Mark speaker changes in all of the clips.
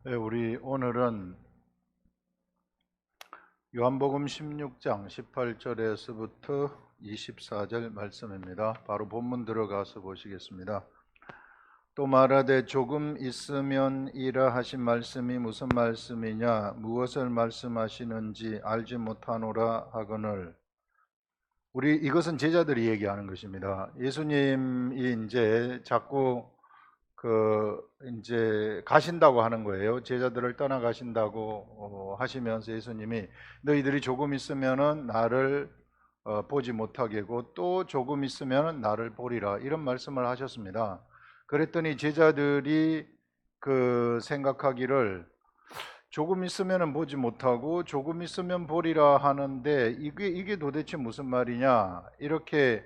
Speaker 1: 네, 우리 오늘은 요한복음 16장 18절에서부터 24절 말씀입니다. 바로 본문 들어가서 보시겠습니다. 또 말하되 조금 있으면 이라 하신 말씀이 무슨 말씀이냐, 무엇을 말씀하시는지 알지 못하노라 하거늘. 우리 이것은 제자들이 얘기하는 것입니다. 예수님이 이제 자꾸 이제 가신다고 하는 거예요. 제자들을 떠나가신다고 하시면서 예수님이 너희들이 조금 있으면은 나를 보지 못하겠고 또 조금 있으면은 나를 보리라, 이런 말씀을 하셨습니다. 그랬더니 제자들이 생각하기를 조금 있으면은 보지 못하고 조금 있으면 보리라 하는데 이게 도대체 무슨 말이냐, 이렇게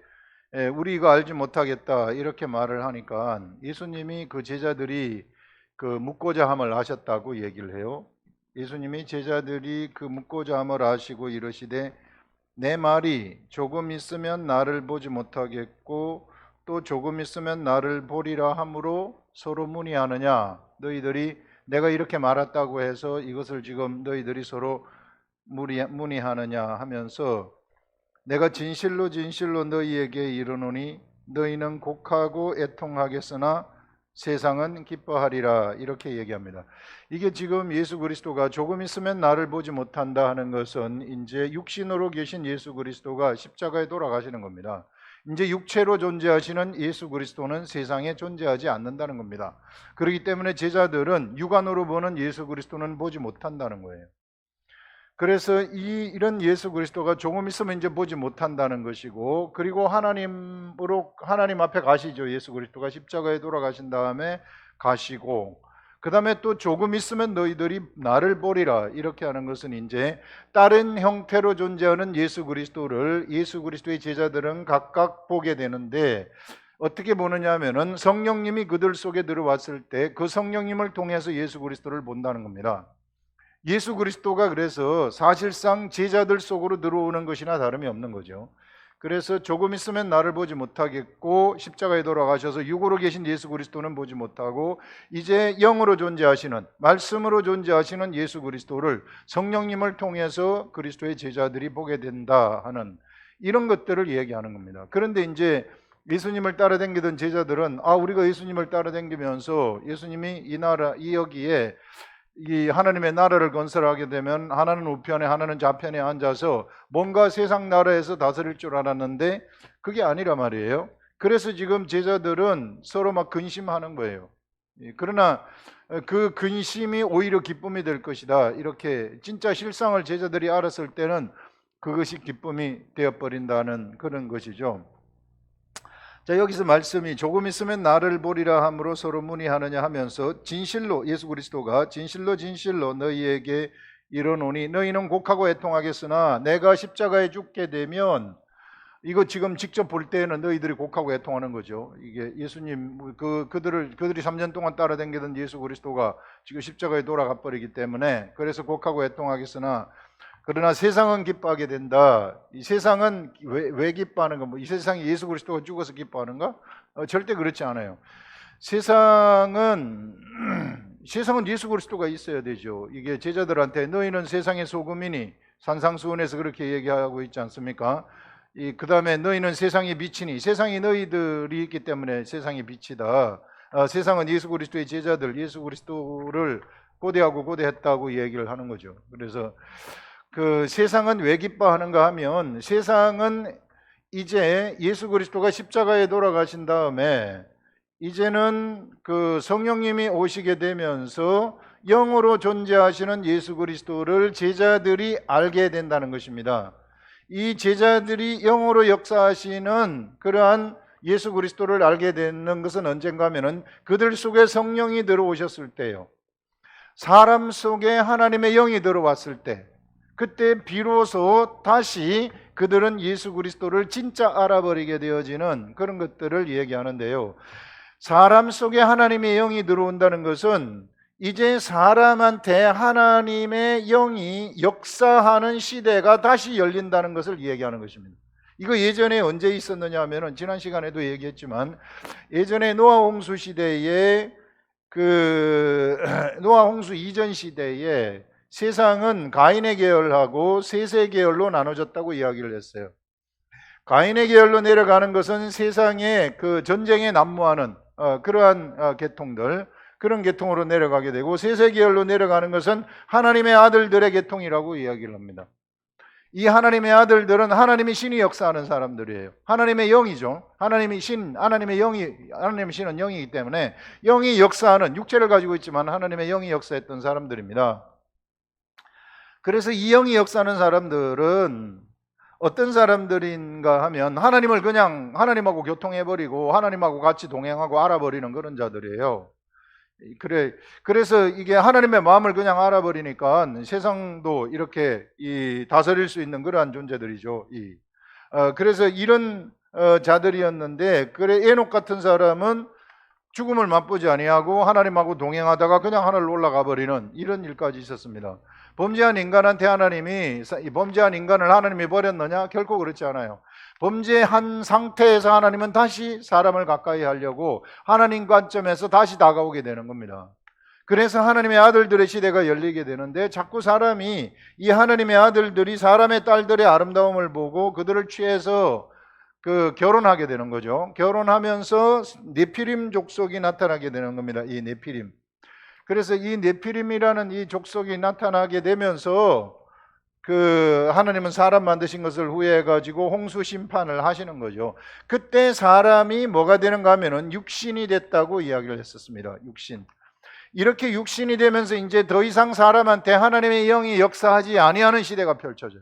Speaker 1: 우리 이거 알지 못하겠다 이렇게 말을 하니까 예수님이 그 제자들이 묻고자 함을 아셨다고 얘기를 해요. 예수님이 제자들이 묻고자 함을 아시고 이러시되 내 말이 조금 있으면 나를 보지 못하겠고 또 조금 있으면 나를 보리라 함으로 서로 문의하느냐, 너희들이 내가 이렇게 말했다고 해서 이것을 지금 너희들이 서로 문의하느냐 하면서 내가 진실로 진실로 너희에게 이르노니 너희는 곡하고 애통하겠으나 세상은 기뻐하리라, 이렇게 얘기합니다. 이게 지금 예수 그리스도가 조금 있으면 나를 보지 못한다 하는 것은 이제 육신으로 계신 예수 그리스도가 십자가에 돌아가시는 겁니다. 이제 육체로 존재하시는 예수 그리스도는 세상에 존재하지 않는다는 겁니다. 그렇기 때문에 제자들은 육안으로 보는 예수 그리스도는 보지 못한다는 거예요. 그래서 이런 예수 그리스도가 조금 있으면 이제 보지 못한다는 것이고, 그리고 하나님 앞에 가시죠. 예수 그리스도가 십자가에 돌아가신 다음에 가시고, 그 다음에 또 조금 있으면 너희들이 나를 보리라, 이렇게 하는 것은 이제 다른 형태로 존재하는 예수 그리스도의 제자들은 각각 보게 되는데, 어떻게 보느냐 하면은 성령님이 그들 속에 들어왔을 때 그 성령님을 통해서 예수 그리스도를 본다는 겁니다. 예수 그리스도가 그래서 사실상 제자들 속으로 들어오는 것이나 다름이 없는 거죠. 그래서 조금 있으면 나를 보지 못하겠고 십자가에 돌아가셔서 육으로 계신 예수 그리스도는 보지 못하고 이제 영으로 존재하시는, 말씀으로 존재하시는 예수 그리스도를 성령님을 통해서 그리스도의 제자들이 보게 된다 하는 이런 것들을 얘기하는 겁니다. 그런데 이제 예수님을 따라다니던 제자들은 우리가 예수님을 따라다니면서 예수님이 여기에 이 하나님의 나라를 건설하게 되면 하나는 우편에 하나는 좌편에 앉아서 뭔가 세상 나라에서 다스릴 줄 알았는데 그게 아니라 말이에요. 그래서 지금 제자들은 서로 막 근심하는 거예요. 그러나 그 근심이 오히려 기쁨이 될 것이다, 이렇게 진짜 실상을 제자들이 알았을 때는 그것이 기쁨이 되어버린다는 그런 것이죠. 자, 여기서 말씀이 조금 있으면 나를 보리라 함으로 서로 문의하느냐 하면서 진실로, 예수 그리스도가 진실로 진실로 너희에게 이르노니 너희는 곡하고 애통하겠으나 내가 십자가에 죽게 되면, 이거 지금 직접 볼 때는 너희들이 곡하고 애통하는 거죠. 이게 예수님 그들이 3년 동안 따라다니던 예수 그리스도가 지금 십자가에 돌아가 버리기 때문에, 그래서 곡하고 애통하겠으나 그러나 세상은 기뻐하게 된다. 이 세상은 왜 기뻐하는가? 이 세상이 예수 그리스도가 죽어서 기뻐하는가? 절대 그렇지 않아요. 세상은 예수 그리스도가 있어야 되죠. 이게 제자들한테 너희는 세상의 소금이니, 산상수훈에서 그렇게 얘기하고 있지 않습니까? 그 다음에 너희는 세상의 빛이니, 세상이 너희들이 있기 때문에 세상의 빛이다. 세상은 예수 그리스도의 제자들, 예수 그리스도를 고대하고 고대했다고 얘기를 하는 거죠. 그래서 세상은 왜 기뻐하는가 하면, 세상은 이제 예수 그리스도가 십자가에 돌아가신 다음에 이제는 성령님이 오시게 되면서 영으로 존재하시는 예수 그리스도를 제자들이 알게 된다는 것입니다. 이 제자들이 영으로 역사하시는 그러한 예수 그리스도를 알게 되는 것은 언젠가 하면은 그들 속에 성령이 들어오셨을 때요, 사람 속에 하나님의 영이 들어왔을 때, 그때 비로소 다시 그들은 예수 그리스도를 진짜 알아버리게 되어지는 그런 것들을 얘기하는데요. 사람 속에 하나님의 영이 들어온다는 것은 이제 사람한테 하나님의 영이 역사하는 시대가 다시 열린다는 것을 얘기하는 것입니다. 이거 예전에 언제 있었느냐 하면, 지난 시간에도 얘기했지만 예전에 노아 홍수 시대에 그 노아 홍수 이전 시대에 세상은 가인의 계열하고 셋의 계열로 나눠졌다고 이야기를 했어요. 가인의 계열로 내려가는 것은 세상에 그 전쟁에 난무하는 그러한 계통들, 그런 계통으로 내려가게 되고, 셋의 계열로 내려가는 것은 하나님의 아들들의 계통이라고 이야기를 합니다. 이 하나님의 아들들은 하나님이 신이 역사하는 사람들이에요. 하나님의 영이죠. 하나님의 신은 영이기 때문에 영이 역사하는, 육체를 가지고 있지만 하나님의 영이 역사했던 사람들입니다. 그래서 이 영이 역사하는 사람들은 어떤 사람들인가 하면 하나님을 그냥 하나님하고 교통해버리고 하나님하고 같이 동행하고 알아버리는 그런 자들이에요. 그래서 이게 하나님의 마음을 그냥 알아버리니까 세상도 이렇게 다스릴 수 있는 그러한 존재들이죠. 그래서 이런 자들이었는데, 그래 에녹 같은 사람은 죽음을 맛보지 아니하고 하나님하고 동행하다가 그냥 하늘로 올라가 버리는 이런 일까지 있었습니다. 범죄한 인간한테 범죄한 인간을 하나님이 버렸느냐? 결코 그렇지 않아요. 범죄한 상태에서 하나님은 다시 사람을 가까이 하려고 하나님 관점에서 다시 다가오게 되는 겁니다. 그래서 하나님의 아들들의 시대가 열리게 되는데, 자꾸 사람이 이 하나님의 아들들이 사람의 딸들의 아름다움을 보고 그들을 취해서 결혼하게 되는 거죠. 결혼하면서 네피림 족속이 나타나게 되는 겁니다. 이 네피림. 그래서 이 네피림이라는 이 족속이 나타나게 되면서 하나님은 사람 만드신 것을 후회해 가지고 홍수 심판을 하시는 거죠. 그때 사람이 뭐가 되는가 하면은 육신이 됐다고 이야기를 했었습니다. 육신. 이렇게 육신이 되면서 이제 더 이상 사람한테 하나님의 영이 역사하지 아니하는 시대가 펼쳐져요.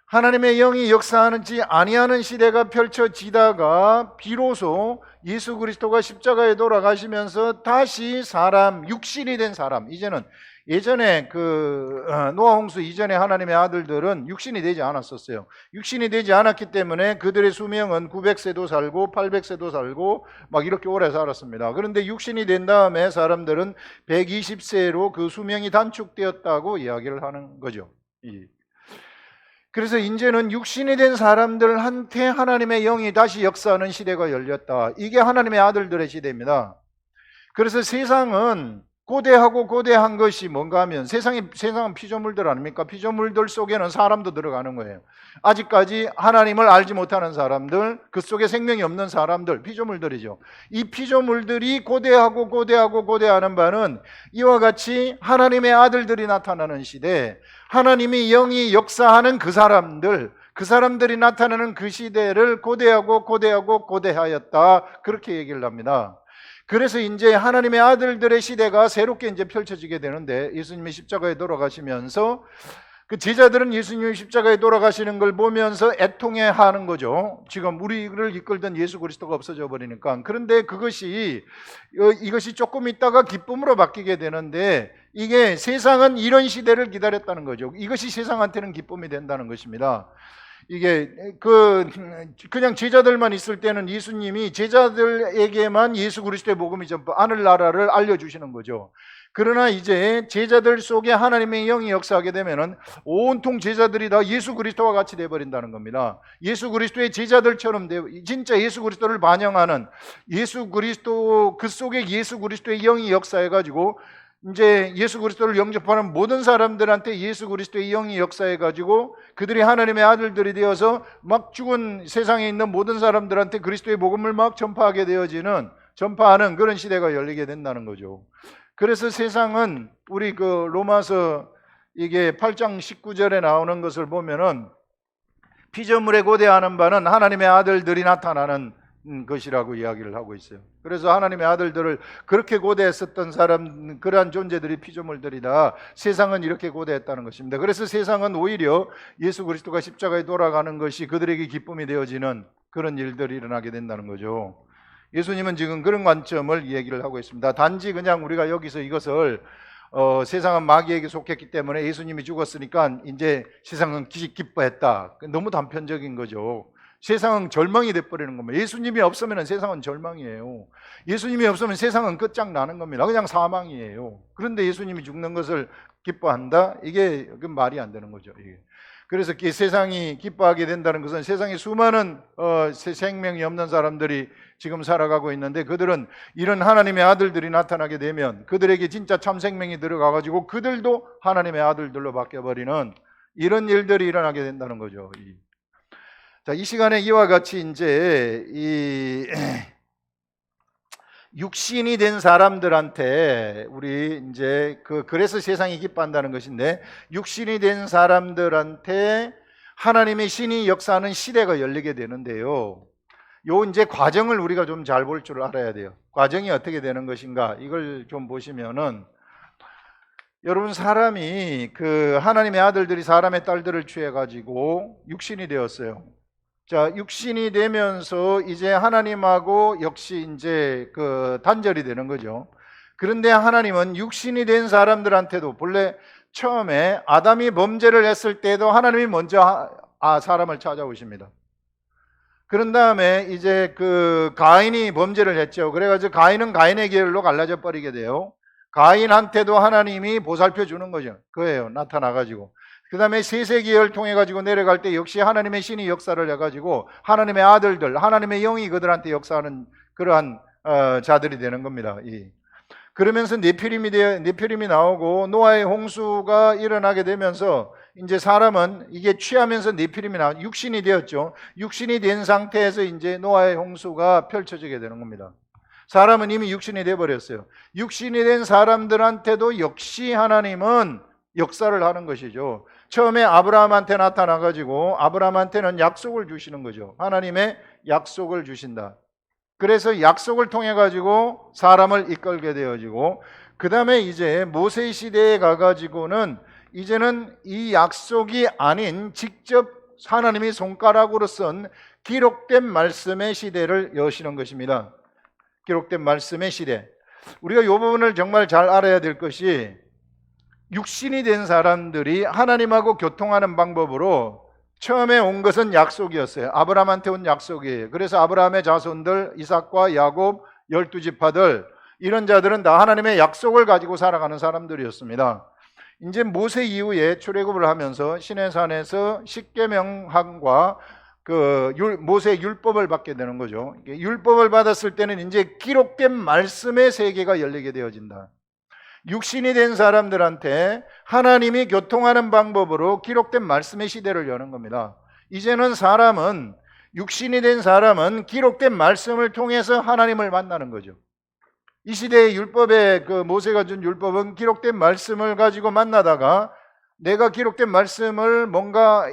Speaker 1: 하나님의 영이 역사하지 아니하는 시대가 펼쳐지다가 비로소 예수 그리스도가 십자가에 돌아가시면서 다시 육신이 된 사람, 예전에 노아 홍수 이전에 하나님의 아들들은 육신이 되지 않았었어요. 육신이 되지 않았기 때문에 그들의 수명은 900세도 살고 800세도 살고 막 이렇게 오래 살았습니다. 그런데 육신이 된 다음에 사람들은 120세로 그 수명이 단축되었다고 이야기를 하는 거죠. 그래서 이제는 육신이 된 사람들한테 하나님의 영이 다시 역사하는 시대가 열렸다. 이게 하나님의 아들들의 시대입니다. 그래서 세상은 고대한 것이 뭔가 하면, 세상은 피조물들 아닙니까? 피조물들 속에는 사람도 들어가는 거예요. 아직까지 하나님을 알지 못하는 사람들, 그 속에 생명이 없는 사람들, 피조물들이죠. 이 피조물들이 고대하는 바는 이와 같이 하나님의 아들들이 나타나는 시대, 하나님이 영이 역사하는 그 사람들이 나타나는 그 시대를 고대하였다. 그렇게 얘기를 합니다. 그래서 이제 하나님의 아들들의 시대가 새롭게 이제 펼쳐지게 되는데, 예수님이 십자가에 돌아가시면서 그 제자들은 예수님이 십자가에 돌아가시는 걸 보면서 애통해 하는 거죠. 지금 우리를 이끌던 예수 그리스도가 없어져 버리니까. 그런데 이것이 조금 있다가 기쁨으로 바뀌게 되는데, 이게 세상은 이런 시대를 기다렸다는 거죠. 이것이 세상한테는 기쁨이 된다는 것입니다. 이게 그냥 제자들만 있을 때는 예수님이 제자들에게만 예수 그리스도의 복음이 전부 하늘나라를 알려주시는 거죠. 그러나 이제 제자들 속에 하나님의 영이 역사하게 되면은 온통 제자들이 다 예수 그리스도와 같이 되어버린다는 겁니다. 예수 그리스도의 제자들처럼 진짜 예수 그리스도를 반영하는 예수 그리스도, 그 속에 예수 그리스도의 영이 역사해가지고 이제 예수 그리스도를 영접하는 모든 사람들한테 예수 그리스도의 영이 역사해가지고 그들이 하나님의 아들들이 되어서 막 죽은 세상에 있는 모든 사람들한테 그리스도의 복음을 막 전파하는 그런 시대가 열리게 된다는 거죠. 그래서 세상은 우리 로마서 이게 8장 19절에 나오는 것을 보면은 피조물에 고대하는 바는 하나님의 아들들이 나타나는 것이라고 이야기를 하고 있어요. 그래서 하나님의 아들들을 그렇게 고대했었던 그러한 존재들이 피조물들이다. 세상은 이렇게 고대했다는 것입니다. 그래서 세상은 오히려 예수 그리스도가 십자가에 돌아가는 것이 그들에게 기쁨이 되어지는 그런 일들이 일어나게 된다는 거죠. 예수님은 지금 그런 관점을 얘기를 하고 있습니다. 단지 그냥 우리가 여기서 이것을 세상은 마귀에게 속했기 때문에 예수님이 죽었으니까 이제 세상은 기뻐했다. 너무 단편적인 거죠. 세상은 절망이 돼버리는 겁니다. 예수님이 없으면 세상은 절망이에요. 예수님이 없으면 세상은 끝장나는 겁니다. 그냥 사망이에요. 그런데 예수님이 죽는 것을 기뻐한다? 이게 말이 안 되는 거죠. 이게. 그래서 세상이 기뻐하게 된다는 것은 세상에 수많은 생명이 없는 사람들이 지금 살아가고 있는데, 그들은 이런 하나님의 아들들이 나타나게 되면 그들에게 진짜 참 생명이 들어가가지고 그들도 하나님의 아들들로 바뀌어버리는 이런 일들이 일어나게 된다는 거죠. 자, 이 시간에 이와 같이 이제 이 육신이 된 사람들한테 우리 이제 그래서 세상이 기뻐한다는 것인데, 육신이 된 사람들한테 하나님의 신이 역사하는 시대가 열리게 되는데요. 요 이제 과정을 우리가 좀 잘 볼 줄 알아야 돼요. 과정이 어떻게 되는 것인가, 이걸 좀 보시면은, 여러분, 사람이 하나님의 아들들이 사람의 딸들을 취해 가지고 육신이 되었어요. 자, 육신이 되면서 이제 하나님하고 역시 이제 단절이 되는 거죠. 그런데 하나님은 육신이 된 사람들한테도, 본래 처음에 아담이 범죄를 했을 때도 하나님이 먼저 사람을 찾아오십니다. 그런 다음에 이제 가인이 범죄를 했죠. 그래가지고 가인은 가인의 길로 갈라져 버리게 돼요. 가인한테도 하나님이 보살펴 주는 거죠. 그예요. 나타나가지고. 그 다음에 세세기를 통해 가지고 내려갈 때 역시 하나님의 신이 역사를 해가지고 하나님의 아들들, 하나님의 영이 그들한테 역사하는 그러한 자들이 되는 겁니다. 그러면서 네피림이 나오고 노아의 홍수가 일어나게 되면서 이제 사람은 이게 취하면서 네피림이 육신이 되었죠. 육신이 된 상태에서 이제 노아의 홍수가 펼쳐지게 되는 겁니다. 사람은 이미 육신이 돼 버렸어요. 육신이 된 사람들한테도 역시 하나님은 역사를 하는 것이죠. 처음에 아브라함한테 나타나가지고 아브라함한테는 약속을 주시는 거죠. 하나님의 약속을 주신다. 그래서 약속을 통해 가지고 사람을 이끌게 되어지고, 그 다음에 이제 모세 시대에 가가지고는 이제는 이 약속이 아닌 직접 하나님이 손가락으로 쓴 기록된 말씀의 시대를 여시는 것입니다. 기록된 말씀의 시대. 우리가 이 부분을 정말 잘 알아야 될 것이, 육신이 된 사람들이 하나님하고 교통하는 방법으로 처음에 온 것은 약속이었어요. 아브라함한테 온 약속이에요. 그래서 아브라함의 자손들 이삭과 야곱 12지파들, 이런 자들은 다 하나님의 약속을 가지고 살아가는 사람들이었습니다. 이제 모세 이후에 출애굽을 하면서 시내산에서 십계명함과 모세의 율법을 받게 되는 거죠. 율법을 받았을 때는 이제 기록된 말씀의 세계가 열리게 되어진다. 육신이 된 사람들한테 하나님이 교통하는 방법으로 기록된 말씀의 시대를 여는 겁니다. 이제는 육신이 된 사람은 기록된 말씀을 통해서 하나님을 만나는 거죠. 이 시대의 율법에 모세가 준 율법은 기록된 말씀을 가지고 만나다가, 내가 기록된 말씀을 뭔가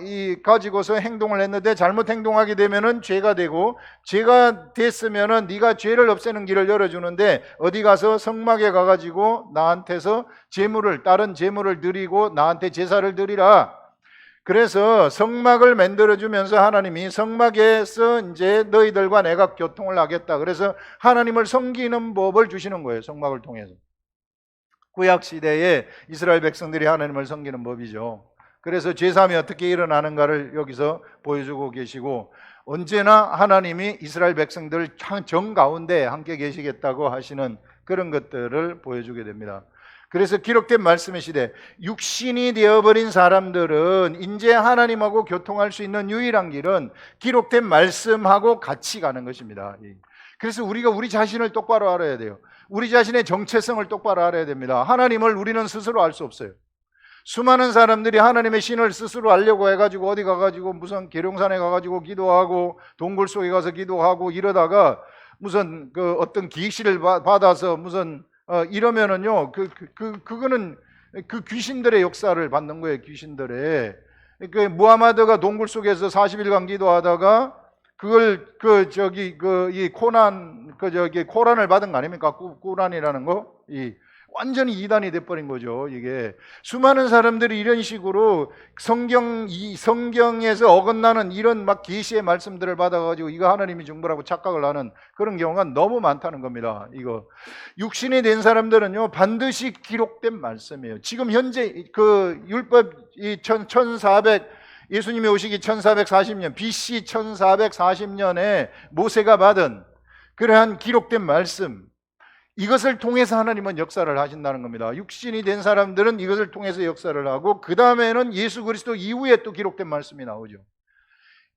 Speaker 1: 가지고서 행동을 했는데 잘못 행동하게 되면은 죄가 되고, 죄가 됐으면은 네가 죄를 없애는 길을 열어주는데 어디 가서 성막에 가가지고 나한테서 다른 제물을 드리고 나한테 제사를 드리라. 그래서 성막을 만들어주면서 하나님이 성막에서 이제 너희들과 내가 교통을 하겠다. 그래서 하나님을 섬기는 법을 주시는 거예요. 성막을 통해서. 구약 시대에 이스라엘 백성들이 하나님을 섬기는 법이죠. 그래서 제사함이 어떻게 일어나는가를 여기서 보여주고 계시고, 언제나 하나님이 이스라엘 백성들 정 가운데 함께 계시겠다고 하시는 그런 것들을 보여주게 됩니다. 그래서 기록된 말씀의 시대, 육신이 되어버린 사람들은 이제 하나님하고 교통할 수 있는 유일한 길은 기록된 말씀하고 같이 가는 것입니다. 그래서 우리가 우리 자신을 똑바로 알아야 돼요. 우리 자신의 정체성을 똑바로 알아야 됩니다. 하나님을 우리는 스스로 알 수 없어요. 수많은 사람들이 하나님의 신을 스스로 알려고 해가지고 어디 가가지고 무슨 계룡산에 가가지고 기도하고 동굴 속에 가서 기도하고 이러다가 무슨 어떤 계시를 받아서 무슨 이러면은요, 그거는 귀신들의 역사를 받는 거예요. 귀신들의. 무하마드가 동굴 속에서 40일간 기도하다가 그걸 이 코란을 받은 거 아닙니까? 꾸란이라는 거. 완전히 이단이 돼버린 거죠. 이게 수많은 사람들이 이런 식으로 성경에서 어긋나는 이런 막 계시의 말씀들을 받아가지고 이거 하나님이 준 거라고 착각을 하는 그런 경우가 너무 많다는 겁니다. 이거 육신이 된 사람들은요 반드시 기록된 말씀이에요. 지금 현재 율법 예수님이 오시기 1440년 BC 1440년에 모세가 받은 그러한 기록된 말씀, 이것을 통해서 하나님은 역사를 하신다는 겁니다. 육신이 된 사람들은 이것을 통해서 역사를 하고, 그 다음에는 예수 그리스도 이후에 또 기록된 말씀이 나오죠.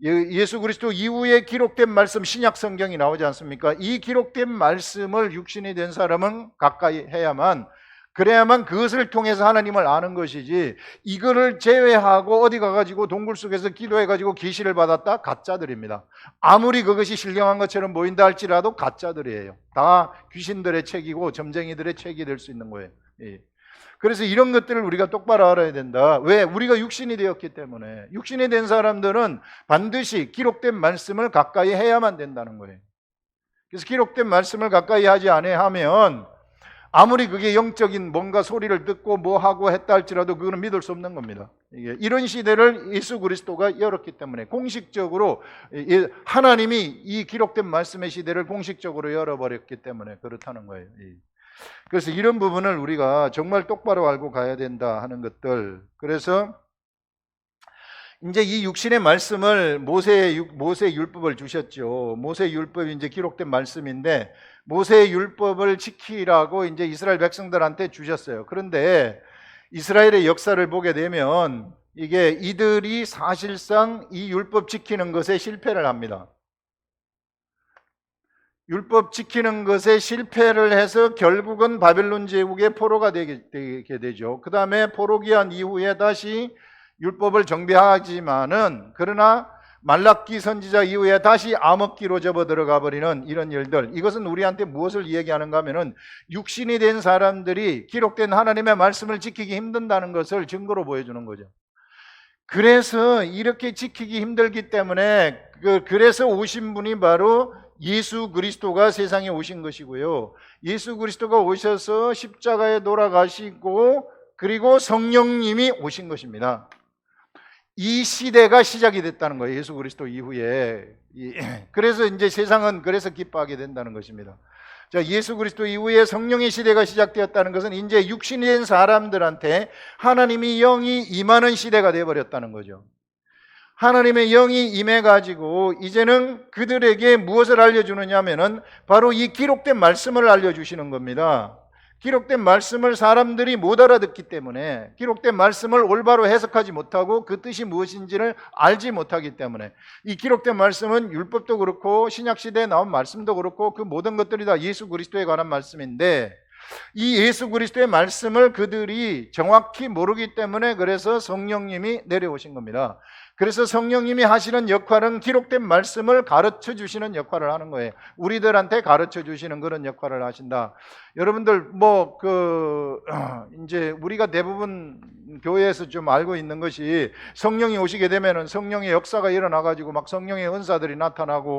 Speaker 1: 예수 그리스도 이후에 기록된 말씀, 신약 성경이 나오지 않습니까? 이 기록된 말씀을 육신이 된 사람은 가까이 해야만, 그래야만 그것을 통해서 하나님을 아는 것이지, 이거를 제외하고 어디 가가지고 동굴 속에서 기도해가지고 계시를 받았다? 가짜들입니다. 아무리 그것이 신령한 것처럼 보인다 할지라도 가짜들이에요. 다 귀신들의 책이고 점쟁이들의 책이 될 수 있는 거예요. 예. 그래서 이런 것들을 우리가 똑바로 알아야 된다. 왜? 우리가 육신이 되었기 때문에. 육신이 된 사람들은 반드시 기록된 말씀을 가까이 해야만 된다는 거예요. 그래서 기록된 말씀을 가까이 하지 아니하면 아무리 그게 영적인 뭔가 소리를 듣고 뭐 하고 했다 할지라도 그거는 믿을 수 없는 겁니다. 이런 시대를 예수 그리스도가 열었기 때문에, 공식적으로 하나님이 이 기록된 말씀의 시대를 공식적으로 열어버렸기 때문에 그렇다는 거예요. 그래서 이런 부분을 우리가 정말 똑바로 알고 가야 된다 하는 것들. 그래서 이제 이 육신의 말씀을 모세 율법을 주셨죠. 모세 율법이 이제 기록된 말씀인데, 모세 율법을 지키라고 이제 이스라엘 백성들한테 주셨어요. 그런데 이스라엘의 역사를 보게 되면 이게 이들이 사실상 이 율법 지키는 것에 실패를 합니다. 율법 지키는 것에 실패를 해서 결국은 바벨론 제국의 포로가 되게 되죠. 그 다음에 포로기한 이후에 다시 율법을 정비하지만은, 그러나 말라기 선지자 이후에 다시 암흑기로 접어 들어가 버리는 이런 일들, 이것은 우리한테 무엇을 이야기하는가 하면은 육신이 된 사람들이 기록된 하나님의 말씀을 지키기 힘든다는 것을 증거로 보여주는 거죠. 그래서 이렇게 지키기 힘들기 때문에 그래서 오신 분이 바로 예수 그리스도가 세상에 오신 것이고요. 예수 그리스도가 오셔서 십자가에 돌아가시고 그리고 성령님이 오신 것입니다. 이 시대가 시작이 됐다는 거예요. 예수 그리스도 이후에. 그래서 이제 세상은 그래서 기뻐하게 된다는 것입니다. 자, 예수 그리스도 이후에 성령의 시대가 시작되었다는 것은 이제 육신이 된 사람들한테 하나님이 영이 임하는 시대가 되어버렸다는 거죠. 하나님의 영이 임해가지고 이제는 그들에게 무엇을 알려주느냐 하면은 바로 이 기록된 말씀을 알려주시는 겁니다. 기록된 말씀을 사람들이 못 알아듣기 때문에, 기록된 말씀을 올바로 해석하지 못하고 그 뜻이 무엇인지를 알지 못하기 때문에, 이 기록된 말씀은 율법도 그렇고 신약시대에 나온 말씀도 그렇고 그 모든 것들이 다 예수 그리스도에 관한 말씀인데, 이 예수 그리스도의 말씀을 그들이 정확히 모르기 때문에 그래서 성령님이 내려오신 겁니다. 그래서 성령님이 하시는 역할은 기록된 말씀을 가르쳐 주시는 역할을 하는 거예요. 우리들한테 가르쳐 주시는 그런 역할을 하신다. 여러분들 이제 우리가 대부분 교회에서 좀 알고 있는 것이, 성령이 오시게 되면은 성령의 역사가 일어나 가지고 막 성령의 은사들이 나타나고,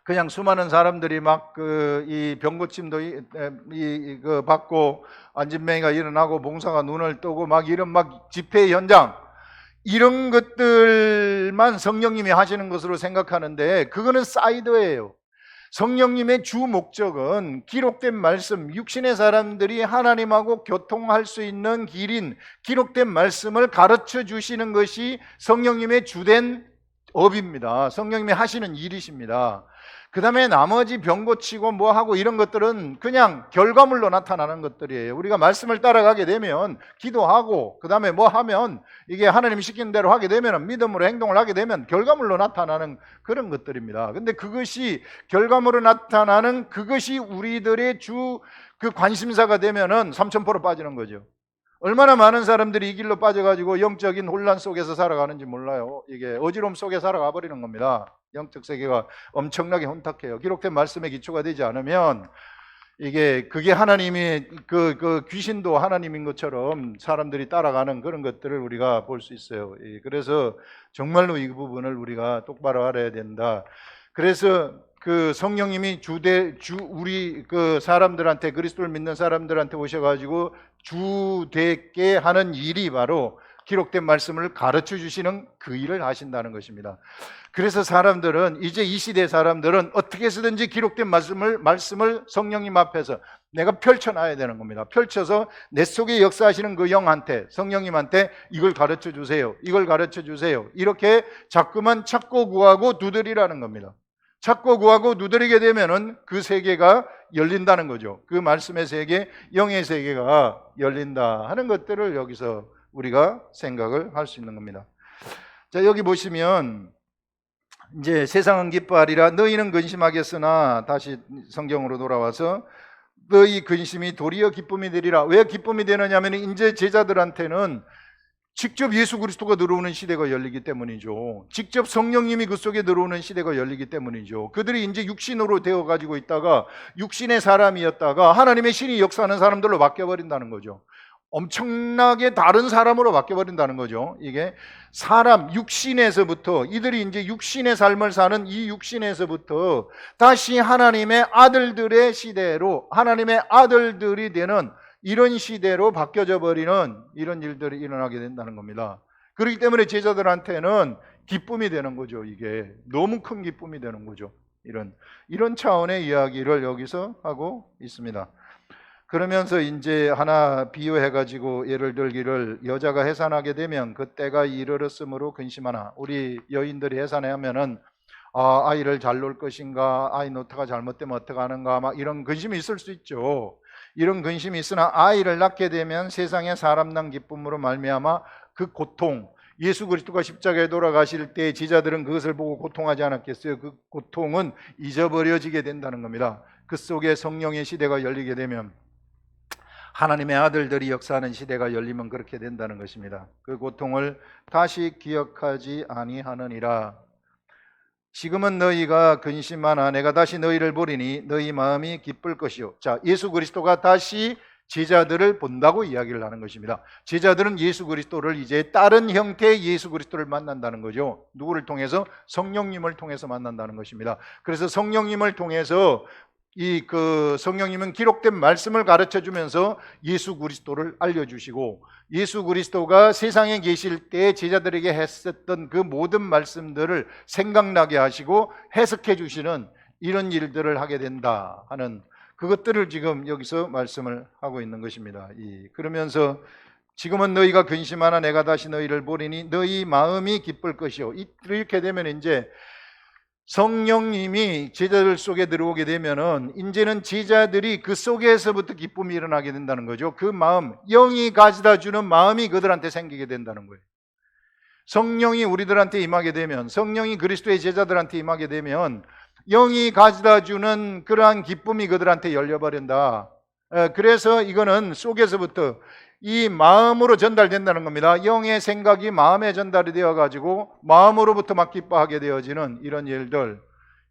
Speaker 1: 그냥 수많은 사람들이 막 이 병고침도 받고 안진뱅이가 일어나고 봉사가 눈을 뜨고 막 이런 막 집회 현장, 이런 것들만 성령님이 하시는 것으로 생각하는데 그거는 사이드예요. 성령님의 주 목적은 기록된 말씀, 육신의 사람들이 하나님하고 교통할 수 있는 길인 기록된 말씀을 가르쳐 주시는 것이 성령님의 주된 업입니다. 성령님이 하시는 일이십니다. 그 다음에 나머지 병 고치고 뭐 하고 이런 것들은 그냥 결과물로 나타나는 것들이에요. 우리가 말씀을 따라가게 되면, 기도하고 그 다음에 뭐 하면, 이게 하나님이 시키는 대로 하게 되면, 믿음으로 행동을 하게 되면 결과물로 나타나는 그런 것들입니다. 근데 그것이 결과물로 나타나는 그것이 우리들의 그 관심사가 되면은 삼천포로 빠지는 거죠. 얼마나 많은 사람들이 이 길로 빠져가지고 영적인 혼란 속에서 살아가는지 몰라요. 이게 어지러움 속에 살아가 버리는 겁니다. 영적 세계가 엄청나게 혼탁해요. 기록된 말씀에 기초가 되지 않으면 그게 하나님이 그 귀신도 하나님인 것처럼 사람들이 따라가는 그런 것들을 우리가 볼 수 있어요. 그래서 정말로 이 부분을 우리가 똑바로 알아야 된다. 그래서 그 성령님이 우리 그 사람들한테, 그리스도를 믿는 사람들한테 오셔가지고 주되게 하는 일이 바로 기록된 말씀을 가르쳐 주시는 그 일을 하신다는 것입니다. 그래서 사람들은, 이제 이 시대 사람들은 어떻게 해서든지 기록된 말씀을 성령님 앞에서 내가 펼쳐놔야 되는 겁니다. 펼쳐서 내 속에 역사하시는 그 영한테, 성령님한테 이걸 가르쳐 주세요, 이걸 가르쳐 주세요, 이렇게 자꾸만 찾고 구하고 두드리라는 겁니다. 찾고 구하고 누드리게 되면은 그 세계가 열린다는 거죠. 그 말씀의 세계, 영의 세계가 열린다 하는 것들을 여기서 우리가 생각을 할 수 있는 겁니다. 자, 여기 보시면 이제 세상은 기뻐하리라 너희는 근심하겠으나, 다시 성경으로 돌아와서 너희 근심이 도리어 기쁨이 되리라. 왜 기쁨이 되느냐면 이제 제자들한테는 직접 예수 그리스도가 들어오는 시대가 열리기 때문이죠. 직접 성령님이 그 속에 들어오는 시대가 열리기 때문이죠. 그들이 이제 육신으로 되어 가지고 있다가 육신의 사람이었다가 하나님의 신이 역사하는 사람들로 바뀌어버린다는 거죠. 엄청나게 다른 사람으로 바뀌어버린다는 거죠. 이게 사람, 육신에서부터, 이들이 이제 육신의 삶을 사는 이 육신에서부터 다시 하나님의 아들들의 시대로, 하나님의 아들들이 되는 이런 시대로 바뀌어져 버리는 이런 일들이 일어나게 된다는 겁니다. 그렇기 때문에 제자들한테는 기쁨이 되는 거죠. 이게 너무 큰 기쁨이 되는 거죠. 이런 차원의 이야기를 여기서 하고 있습니다. 그러면서 이제 하나 비유해가지고 예를 들기를, 여자가 해산하게 되면 그때가 이르렀으므로 근심하나. 우리 여인들이 해산하면은 아이를 잘 놓을 것인가, 아이 노트가 잘못되면 어떡하는가, 막 이런 근심이 있을 수 있죠. 이런 근심이 있으나 아이를 낳게 되면 세상에 사람 난 기쁨으로 말미암아 그 고통, 예수 그리스도가 십자가에 돌아가실 때 제자들은 그것을 보고 고통하지 않았겠어요? 그 고통은 잊어버려지게 된다는 겁니다. 그 속에 성령의 시대가 열리게 되면, 하나님의 아들들이 역사하는 시대가 열리면 그렇게 된다는 것입니다. 그 고통을 다시 기억하지 아니하느니라. 지금은 너희가 근심하나 내가 다시 너희를 보리니 너희 마음이 기쁠 것이요. 자, 예수 그리스도가 다시 제자들을 본다고 이야기를 하는 것입니다. 제자들은 예수 그리스도를 이제 다른 형태의 예수 그리스도를 만난다는 거죠. 누구를 통해서? 성령님을 통해서 만난다는 것입니다. 그래서 성령님을 통해서 성령님은 기록된 말씀을 가르쳐 주면서 예수 그리스도를 알려주시고, 예수 그리스도가 세상에 계실 때 제자들에게 했었던 그 모든 말씀들을 생각나게 하시고 해석해 주시는 이런 일들을 하게 된다 하는 그것들을 지금 여기서 말씀을 하고 있는 것입니다. 그러면서 지금은 너희가 근심하나 내가 다시 너희를 보리니 너희 마음이 기쁠 것이요. 이렇게 되면 이제 성령님이 제자들 속에 들어오게 되면은 이제는 제자들이 그 속에서부터 기쁨이 일어나게 된다는 거죠. 그 마음, 영이 가져다 주는 마음이 그들한테 생기게 된다는 거예요. 성령이 우리들한테 임하게 되면, 성령이 그리스도의 제자들한테 임하게 되면 영이 가져다 주는 그러한 기쁨이 그들한테 열려버린다. 그래서 이거는 속에서부터 이 마음으로 전달된다는 겁니다. 영의 생각이 마음에 전달이 되어 가지고 마음으로부터 막 기뻐하게 되어지는 이런 일들.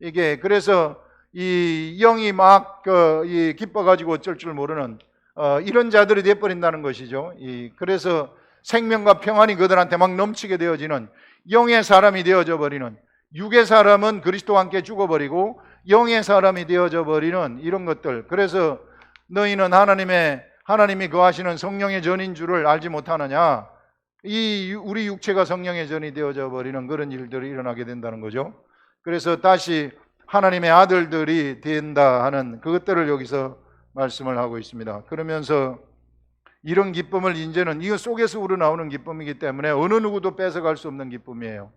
Speaker 1: 이게 그래서 이 영이 막 기뻐 가지고 어쩔 줄 모르는 이런 자들이 되어 버린다는 것이죠. 그래서 생명과 평안이 그들한테 막 넘치게 되어지는 영의 사람이 되어져 버리는, 육의 사람은 그리스도와 함께 죽어버리고 영의 사람이 되어져 버리는 이런 것들. 그래서 너희는 하나님이 거하시는 성령의 전인 줄을 알지 못하느냐. 우리 육체가 성령의 전이 되어져 버리는 그런 일들이 일어나게 된다는 거죠. 그래서 다시 하나님의 아들들이 된다 하는 그것들을 여기서 말씀을 하고 있습니다. 그러면서 이런 기쁨을 이제는 이거 속에서 우러나오는 기쁨이기 때문에 어느 누구도 뺏어갈 수 없는 기쁨이에요.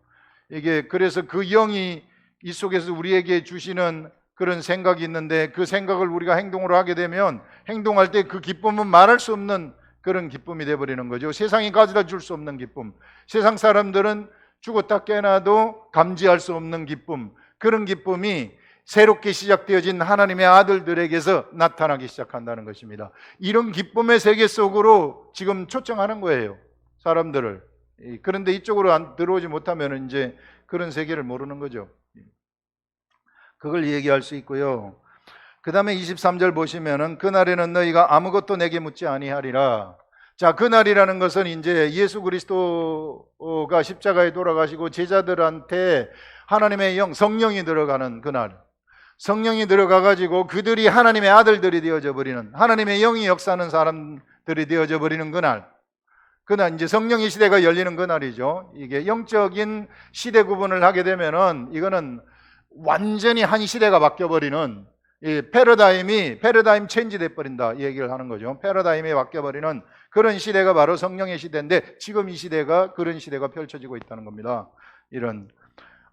Speaker 1: 그래서 그 영이 이 속에서 우리에게 주시는 그런 생각이 있는데, 그 생각을 우리가 행동으로 하게 되면 행동할 때 그 기쁨은 말할 수 없는 그런 기쁨이 되어버리는 거죠. 세상이 가져다 줄 수 없는 기쁨, 세상 사람들은 죽었다 깨나도 감지할 수 없는 기쁨, 그런 기쁨이 새롭게 시작되어진 하나님의 아들들에게서 나타나기 시작한다는 것입니다. 이런 기쁨의 세계 속으로 지금 초청하는 거예요, 사람들을. 그런데 이쪽으로 들어오지 못하면 이제 그런 세계를 모르는 거죠. 그걸 얘기할 수 있고요. 그 다음에 23절 보시면은 그날에는 너희가 아무것도 내게 묻지 아니하리라. 자, 그날이라는 것은 이제 예수 그리스도가 십자가에 돌아가시고 제자들한테 하나님의 영, 성령이 들어가는 그날, 성령이 들어가 가지고 그들이 하나님의 아들들이 되어져 버리는, 하나님의 영이 역사하는 사람들이 되어져 버리는 그날 이제 성령의 시대가 열리는 그날이죠. 이게 영적인 시대 구분을 하게 되면은 이거는 완전히 한 시대가 바뀌어버리는, 패러다임 체인지 돼버린다 이 얘기를 하는 거죠. 패러다임이 바뀌어버리는 그런 시대가 바로 성령의 시대인데, 지금 이 시대가 그런 시대가 펼쳐지고 있다는 겁니다.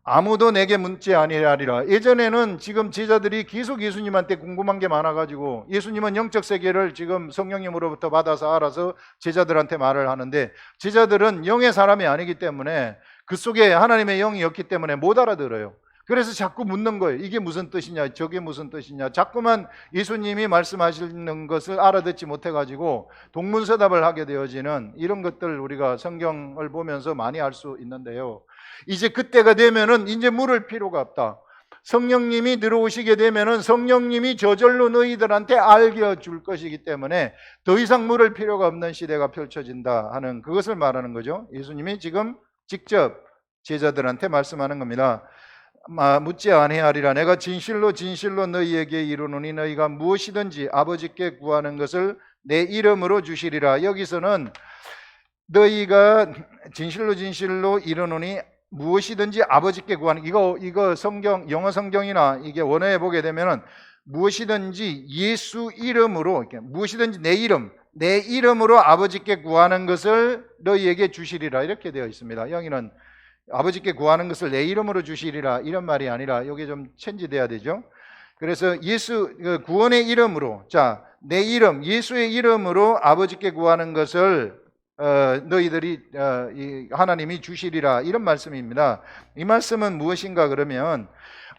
Speaker 1: 아무도 내게 묻지 아니하리라. 예전에는 지금 제자들이 계속 예수님한테 궁금한 게 많아가지고, 예수님은 영적 세계를 지금 성령님으로부터 받아서 알아서 제자들한테 말을 하는데, 제자들은 영의 사람이 아니기 때문에 그 속에 하나님의 영이 없기 때문에 못 알아들어요. 그래서 자꾸 묻는 거예요. 이게 무슨 뜻이냐, 저게 무슨 뜻이냐. 자꾸만 예수님이 말씀하시는 것을 알아듣지 못해가지고 동문서답을 하게 되어지는 이런 것들 우리가 성경을 보면서 많이 알 수 있는데요. 이제 그때가 되면은 이제 물을 필요가 없다. 성령님이 들어오시게 되면은 성령님이 저절로 너희들한테 알려줄 것이기 때문에 더 이상 물을 필요가 없는 시대가 펼쳐진다 하는 그것을 말하는 거죠. 예수님이 지금 직접 제자들한테 말씀하는 겁니다. 묻지 아니하리라. 내가 진실로 진실로 너희에게 이르노니 너희가 무엇이든지 아버지께 구하는 것을 내 이름으로 주시리라. 여기서는 너희가 진실로 진실로 이르노니 무엇이든지 아버지께 구하는, 이거 성경, 영어 성경이나 이게 원어에 보게 되면은 무엇이든지 예수 이름으로, 무엇이든지 내 이름으로 아버지께 구하는 것을 너희에게 주시리라 이렇게 되어 있습니다. 여기는 아버지께 구하는 것을 내 이름으로 주시리라 이런 말이 아니라 이게 좀 체인지돼야 되죠. 그래서 구원의 이름으로, 자, 내 이름, 예수의 이름으로 아버지께 구하는 것을 너희들이 하나님이 주시리라 이런 말씀입니다. 이 말씀은 무엇인가 그러면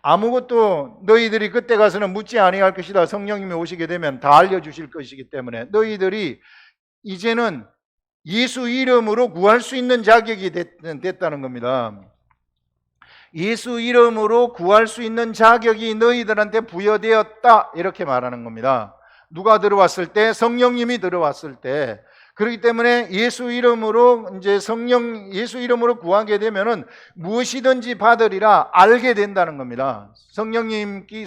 Speaker 1: 아무것도 너희들이 그때 가서는 묻지 아니할 것이다. 성령님이 오시게 되면 다 알려주실 것이기 때문에 너희들이 이제는 예수 이름으로 구할 수 있는 자격이 됐다는 겁니다. 예수 이름으로 구할 수 있는 자격이 너희들한테 부여되었다 이렇게 말하는 겁니다. 누가 들어왔을 때? 성령님이 들어왔을 때. 그렇기 때문에 예수 이름으로 이제 예수 이름으로 구하게 되면은 무엇이든지 받으리라 알게 된다는 겁니다.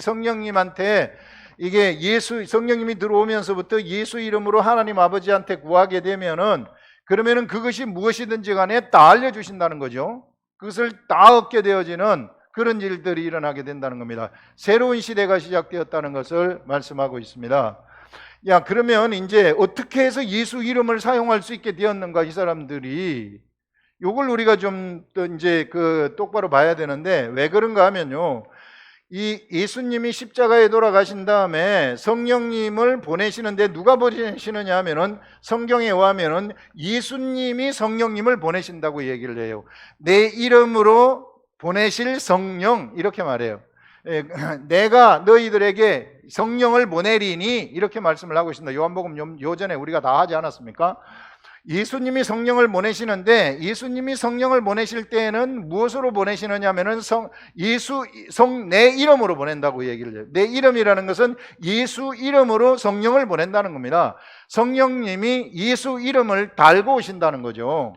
Speaker 1: 성령님한테 이게 성령님이 들어오면서부터 예수 이름으로 하나님 아버지한테 구하게 되면은 그러면은 그것이 무엇이든지 간에 다 알려주신다는 거죠. 그것을 다 얻게 되어지는 그런 일들이 일어나게 된다는 겁니다. 새로운 시대가 시작되었다는 것을 말씀하고 있습니다. 야, 그러면 이제 어떻게 해서 예수 이름을 사용할 수 있게 되었는가, 이 사람들이. 요걸 우리가 좀 이제 똑바로 봐야 되는데, 왜 그런가 하면요. 이 예수님이 십자가에 돌아가신 다음에 성령님을 보내시는데 누가 보내시느냐 하면은 성경에 의하면은 예수님이 성령님을 보내신다고 얘기를 해요. 내 이름으로 보내실 성령 이렇게 말해요. 내가 너희들에게 성령을 보내리니 이렇게 말씀을 하고 있습니다. 요한복음 요전에 우리가 다 하지 않았습니까? 예수님이 성령을 보내시는데 예수님이 성령을 보내실 때에는 무엇으로 보내시느냐 하면은 내 이름으로 보낸다고 얘기를 해요. 내 이름이라는 것은 예수 이름으로 성령을 보낸다는 겁니다. 성령님이 예수 이름을 달고 오신다는 거죠.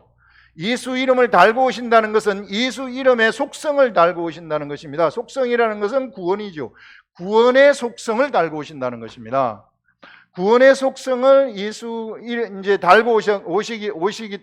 Speaker 1: 예수 이름을 달고 오신다는 것은 예수 이름의 속성을 달고 오신다는 것입니다. 속성이라는 것은 구원이죠. 구원의 속성을 달고 오신다는 것입니다. 구원의 속성을 이제 달고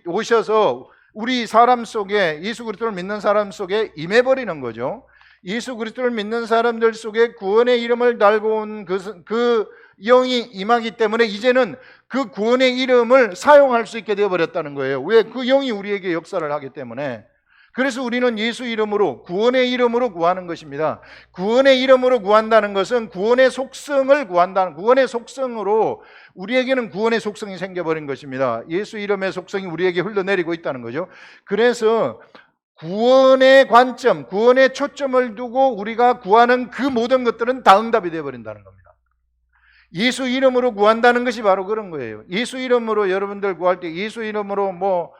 Speaker 1: 오셔서 우리 사람 속에, 예수 그리스도를 믿는 사람 속에 임해버리는 거죠. 예수 그리스도를 믿는 사람들 속에 구원의 이름을 달고 온 그 영이 임하기 때문에 이제는 그 구원의 이름을 사용할 수 있게 되어버렸다는 거예요. 왜? 그 영이 우리에게 역사를 하기 때문에. 그래서 우리는 예수 이름으로, 구원의 이름으로 구하는 것입니다. 구원의 이름으로 구한다는 것은 구원의 속성을 구한다는, 구원의 속성으로 우리에게는 구원의 속성이 생겨버린 것입니다. 예수 이름의 속성이 우리에게 흘러내리고 있다는 거죠. 그래서 구원의 관점, 구원의 초점을 두고 우리가 구하는 그 모든 것들은 다 응답이 되어버린다는 겁니다. 예수 이름으로 구한다는 것이 바로 그런 거예요. 예수 이름으로 여러분들 구할 때 예수 이름으로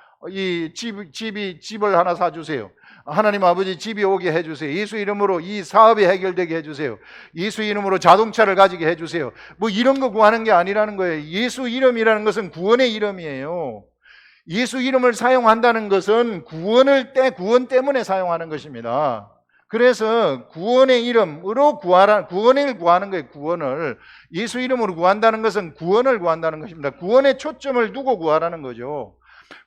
Speaker 1: 집을 하나 사주세요. 하나님 아버지 집이 오게 해주세요. 예수 이름으로 이 사업이 해결되게 해주세요. 예수 이름으로 자동차를 가지게 해주세요. 이런 거 구하는 게 아니라는 거예요. 예수 이름이라는 것은 구원의 이름이에요. 예수 이름을 사용한다는 것은 구원 때문에 사용하는 것입니다. 그래서 구원의 이름으로 구원을 구하는 거예요. 구원을. 예수 이름으로 구한다는 것은 구원을 구한다는 것입니다. 구원에 초점을 두고 구하라는 거죠.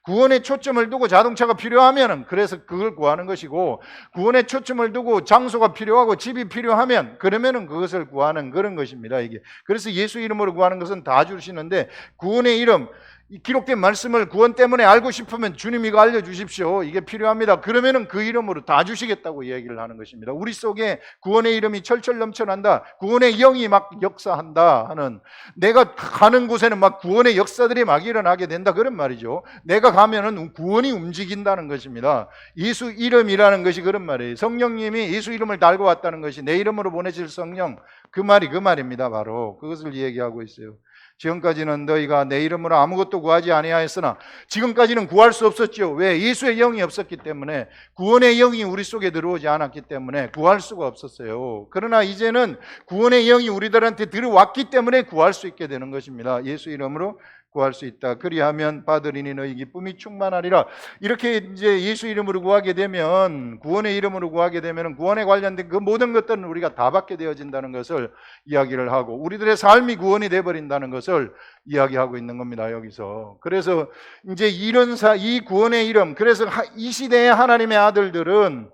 Speaker 1: 구원에 초점을 두고 자동차가 필요하면 그래서 그걸 구하는 것이고, 구원에 초점을 두고 장소가 필요하고 집이 필요하면 그러면은 그것을 구하는 그런 것입니다. 이게. 그래서 예수 이름으로 구하는 것은 다 주시는데, 구원의 이름, 이 기록된 말씀을 구원 때문에 알고 싶으면 주님 이거 알려주십시오. 이게 필요합니다. 그러면은 그 이름으로 다 주시겠다고 얘기를 하는 것입니다. 우리 속에 구원의 이름이 철철 넘쳐난다. 구원의 영이 막 역사한다 하는, 내가 가는 곳에는 막 구원의 역사들이 막 일어나게 된다, 그런 말이죠. 내가 가면은 구원이 움직인다는 것입니다. 예수 이름이라는 것이 그런 말이에요. 성령님이 예수 이름을 달고 왔다는 것이 내 이름으로 보내실 성령, 그 말이 그 말입니다. 바로 그것을 얘기하고 있어요. 지금까지는 너희가 내 이름으로 아무것도 구하지 아니하였으나, 지금까지는 구할 수 없었죠. 왜? 예수의 영이 없었기 때문에, 구원의 영이 우리 속에 들어오지 않았기 때문에 구할 수가 없었어요. 그러나 이제는 구원의 영이 우리들한테 들어왔기 때문에 구할 수 있게 되는 것입니다. 예수 이름으로 구할 수 있다. 그리하면 받으리니 너희 기쁨이 충만하리라. 이렇게 이제 예수 이름으로 구하게 되면, 구원의 이름으로 구하게 되면 구원에 관련된 그 모든 것들은 우리가 다 받게 되어진다는 것을 이야기를 하고, 우리들의 삶이 구원이 되어버린다는 것을 이야기하고 있는 겁니다, 여기서. 그래서 이제 이 구원의 이름, 그래서 이 시대의 하나님의 아들들은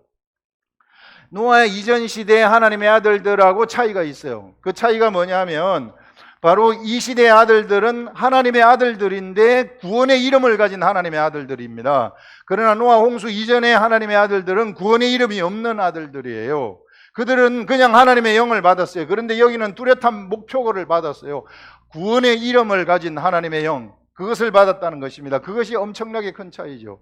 Speaker 1: 노아의 이전 시대의 하나님의 아들들하고 차이가 있어요. 그 차이가 뭐냐면, 바로 이 시대의 아들들은 하나님의 아들들인데 구원의 이름을 가진 하나님의 아들들입니다. 그러나 노아 홍수 이전의 하나님의 아들들은 구원의 이름이 없는 아들들이에요. 그들은 그냥 하나님의 영을 받았어요. 그런데 여기는 뚜렷한 목표를 받았어요. 구원의 이름을 가진 하나님의 영, 그것을 받았다는 것입니다. 그것이 엄청나게 큰 차이죠.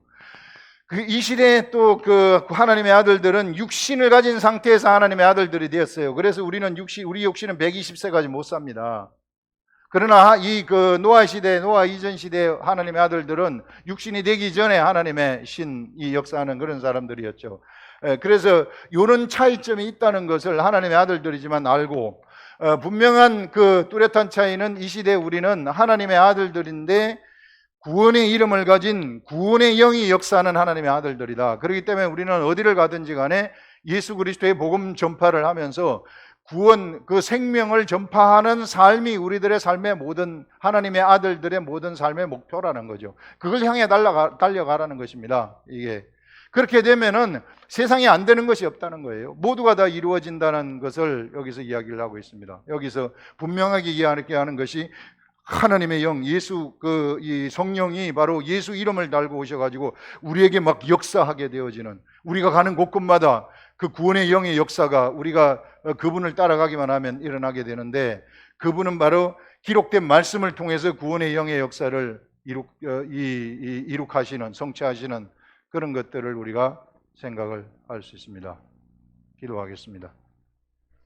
Speaker 1: 이 시대에 또 그 하나님의 아들들은 육신을 가진 상태에서 하나님의 아들들이 되었어요. 그래서 우리 육신은 120세까지 못 삽니다. 그러나 이 그 노아 시대, 노아 이전 시대 하나님의 아들들은 육신이 되기 전에 하나님의 신이 역사하는 그런 사람들이었죠. 그래서 이런 차이점이 있다는 것을 하나님의 아들들이지만 알고, 분명한 그 뚜렷한 차이는, 이 시대 우리는 하나님의 아들들인데 구원의 이름을 가진 구원의 영이 역사하는 하나님의 아들들이다. 그렇기 때문에 우리는 어디를 가든지 간에 예수 그리스도의 복음 전파를 하면서 구원, 그 생명을 전파하는 삶이 우리들의 삶의 모든, 하나님의 아들들의 모든 삶의 목표라는 거죠. 그걸 향해 달려가라는 것입니다. 이게 그렇게 되면은 세상에 안 되는 것이 없다는 거예요. 모두가 다 이루어진다는 것을 여기서 이야기를 하고 있습니다. 여기서 분명하게 이야기하게 하는 것이, 하나님의 영, 이 성령이 바로 예수 이름을 달고 오셔가지고 우리에게 막 역사하게 되어지는, 우리가 가는 곳곳마다 그 구원의 영의 역사가 우리가 그분을 따라가기만 하면 일어나게 되는데, 그분은 바로 기록된 말씀을 통해서 구원의 영의 역사를 이룩하시는, 성취하시는 그런 것들을 우리가 생각을 할 수 있습니다. 기도하겠습니다.